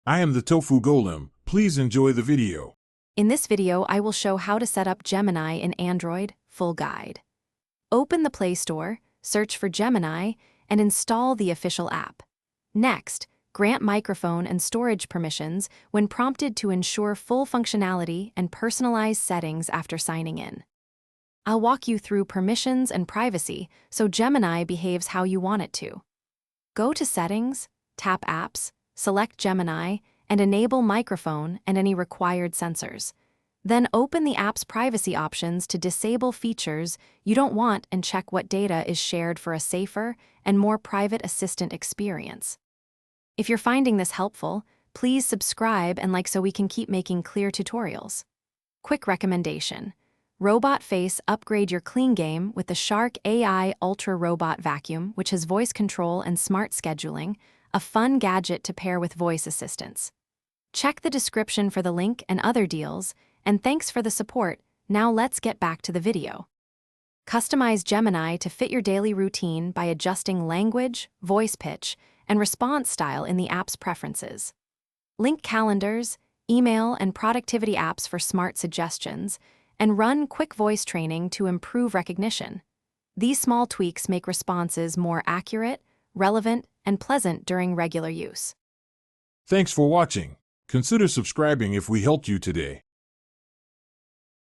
I am the Tofu Golem. Please enjoy the video. In this video, I will show how to set up Gemini in Android, full guide. Open the Play Store, search for Gemini, and install the official app. Next, grant microphone and storage permissions when prompted to ensure full functionality and personalized settings after signing in. I'll walk you through permissions and privacy so Gemini behaves how you want it to. Go to Settings, tap Apps, select Gemini, and enable microphone and any required sensors. Then open the app's privacy options to disable features you don't want and check what data is shared for a safer and more private assistant experience. If you're finding this helpful, please subscribe and like so we can keep making clear tutorials. Quick recommendation. Robot Face upgrade your clean game with the Shark AI Ultra Robot Vacuum, which has voice control and smart scheduling, a fun gadget to pair with voice assistants. Check the description for the link and other deals, and thanks for the support. Now let's get back to the video. Customize Gemini to fit your daily routine by adjusting language, voice pitch, and response style in the app's preferences. Link calendars, email, and productivity apps for smart suggestions, and run quick voice training to improve recognition. These small tweaks make responses more accurate, relevant, and pleasant during regular use. Thanks for watching. Consider subscribing if we helped you today.